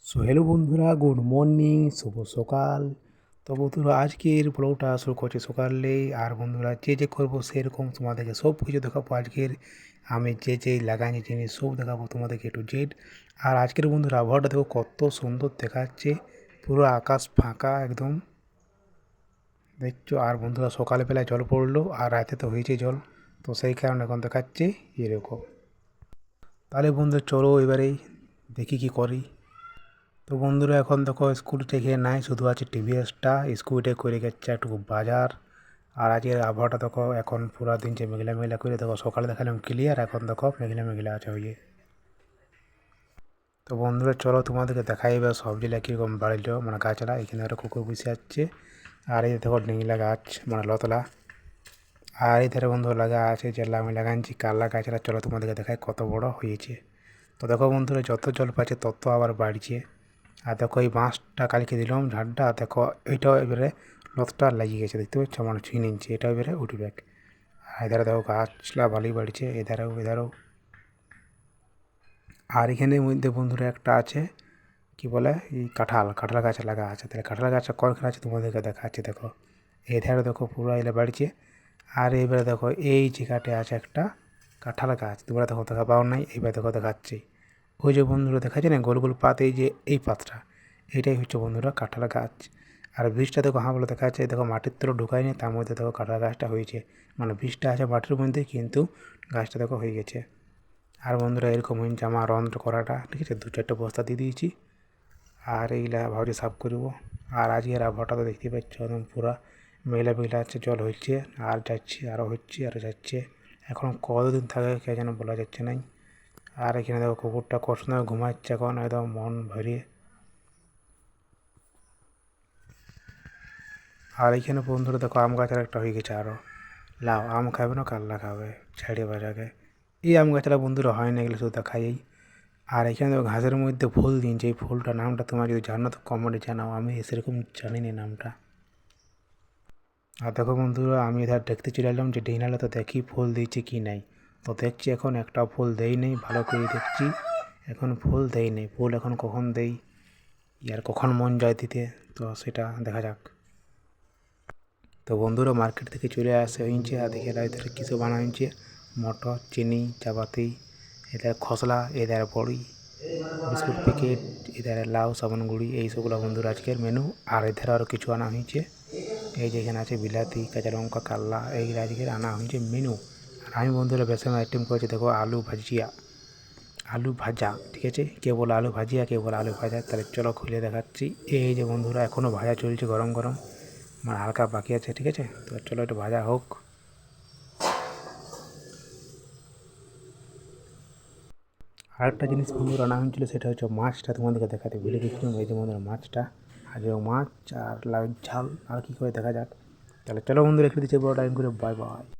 So hello বন্ধুরা, good morning, শুভ সকাল। তো বন্ধুরা আজকের ব্লগটা শুরু করছি সকালে। আর বন্ধুরা যে করবো সেরকম তোমাদেরকে সব কিছু দেখাবো। আজকের আমি যে লাগাইনি জিনিস সব দেখাবো তোমাদেরকে টু জেড। আর আজকের বন্ধুরা আবহাওয়াটা দেখো কত সুন্দর দেখাচ্ছে, পুরো আকাশ ফাঁকা একদম দেখছো। আর বন্ধুরা সকালবেলায় জল পড়লো আর রাতে তো হয়েছে জল, তো সেই কারণে এখন দেখাচ্ছে এরকম। তাহলে বন্ধুরা চলো এবারেই দেখি কি করি। তো বন্ধুরা এখন দেখো স্কুটি এখানে নাই, শুধু আছে টিভিএসটা। স্কুটিতে করে গেছে একটু বাজার। আর আজকের আবহাওয়াটা দেখো এখন পুরা দিন যে মেঘলা মেঘলা করে, দেখো সকালে দেখালাম ক্লিয়ার, এখন দেখো মেঘলা মেঘলা আছে হয়ে। তো বন্ধুরা চলো তোমাদেরকে দেখাই এবার সবজিলা কীরকম বাড়িল, মানে গাছলা। এখানে একটা কুকুর বসে যাচ্ছে। আর এই দেখো ডিঙলা গাছ, মানে লতলা। আর এই ধারে বন্ধু লাগা আছে যেগুলো আমি লাগাইছি কাল্লা গাছলা। চলো তোমাদেরকে দেখাই কত বড় হয়েছে। তো দেখো বন্ধুরা যত জল পাচ্ছে তত আবার বাড়ছে। আর দেখো এই বাঁশটা কালকে দিলাম ঝাড়টা, দেখো এইটাও এবারে লতটা লাগিয়ে গেছে, দেখতে পাচ্ছ, মানে ছুঁয়ে নিচ্ছে, এটাও এবারে উঠবে। আর এধারে দেখো গাছলা ভালোই বাড়ছে, এধারেও। আর এখানের মধ্যে বন্ধুরা একটা আছে কি বলে, এই কাঁঠাল গাছ লাগা আছে। তাহলে কাঁঠাল গাছটা কয়েকখানা আছে তোমাদেরকে দেখাচ্ছে। দেখো এধারে দেখো পুরো এলে বাড়ছে। আর এবারে দেখো এই জায়গাতে আছে একটা কাঁঠাল গাছ, তোমরা দেখো দেখা পাও নাই, এইবার দেখো দেখাচ্ছি। ওই যে বন্ধুরা দেখাচ্ছে না গোল গোল পাত, এই যে এই পাতটা, এটাই হচ্ছে বন্ধুরা কাঁঠাল গাছ। আর বীজটা দেখো হ্যাঁ বলে দেখা যাচ্ছে, দেখো মাটির তলে ঢুকায়নি, তার মধ্যে দেখো কাঁঠাল গাছটা হয়েছে। মানে বীজটা আছে মাটির মধ্যে, কিন্তু গাছটা দেখো হয়ে গেছে। আর বন্ধুরা এরকম হয়েছে আমার রন্ধ্র করাটা, ঠিক আছে, 2-4টে বস্তা দিয়ে দিয়েছি। আর এইগুলা ভাবছি সাফ করবো। আর আজকের আবহাওয়াটা তো দেখতে পাচ্ছ একদম পুরা মেঘলা মেঘলা আছে, জল হচ্ছে আর যাচ্ছে, আরও হচ্ছে আরও যাচ্ছে। এখন কতদিন থাকে কে যেন বলা যাচ্ছে নাই। আর এখানে দেখো কুকুরটা কত সুন্দর ঘুমাচ্ছে এখন একদম মন ভরিয়ে। আর এইখানে বন্ধুরা দেখো আম গাছের একটা হয়ে গেছে আরও। লাও আম খাবে না কাল্লা খাবে ছাড়িয়ে বাজাকে। এই আম গাছটা বন্ধুরা হয় না, এগুলো শুধু দেখাই। আর এখানে দেখো ঘাসের মধ্যে ফুল দিনছে, এই ফুলটার নামটা তোমরা যদি জানো তো কমেন্টে জানাও, আমি সেরকম জানি না নামটা। আর দেখো বন্ধুরা আমি এধার দেখতে চলে এলাম যে ডিনালে, তো দেখি ফুল দিয়েছে কি নাই। তো দেখছি এখন একটা ফুল দেই নেই, ভালো করে দেখছি এখন ফুল দেই নেই। ফুল এখন কখন দেই, আর কখন মন যায় দিতে, তো সেটা দেখা যাক। তো বন্ধুরা মার্কেট থেকে চলে আসে হয়েছে। আর দেখে এদের কিছু বানা হয়েছে, মটর, চিনি, চাপাতি, এদের খসলা, এদের বড়ি, বিস্কুট প্যাকেট, এদের লাউ, সাবান গুঁড়ি, এইসবগুলো বন্ধুরা আজকের মেনু। আর এদের আরও কিছু আনা হয়েছে, এই যে এখানে আছে বিলাতি, কাঁচা লঙ্কা, কাল্লা, এইগুলো আজকের আনা হয়েছে মেনু। আর আমি বন্ধুরা বেশি আইটেম করেছি, দেখো আলু ভাজিয়া, আলু ভাজা, ঠিক আছে, কে বলে আলু ভাজিয়া, কে বলে আলু ভাজা। তাহলে চলো খুলে দেখাচ্ছি। এই যে বন্ধুরা এখনও ভাজা চলছে গরম গরম, মানে হালকা বাকি আছে, ঠিক আছে। তো চলো একটু ভাজা হোক। আরেকটা জিনিস বন্ধুরা আনা হয়েছিল, সেটা হচ্ছে মাছটা তোমাদেরকে দেখাতে ভুলে গেছিলাম। এই যে বন্ধুরা মাছটা, আর মাছ আর লাউ ঝাল, আর কী করে দেখা যাক। তাহলে চলো বন্ধুরা রেখে দিচ্ছি বড় টাইম করে, বাই বাই।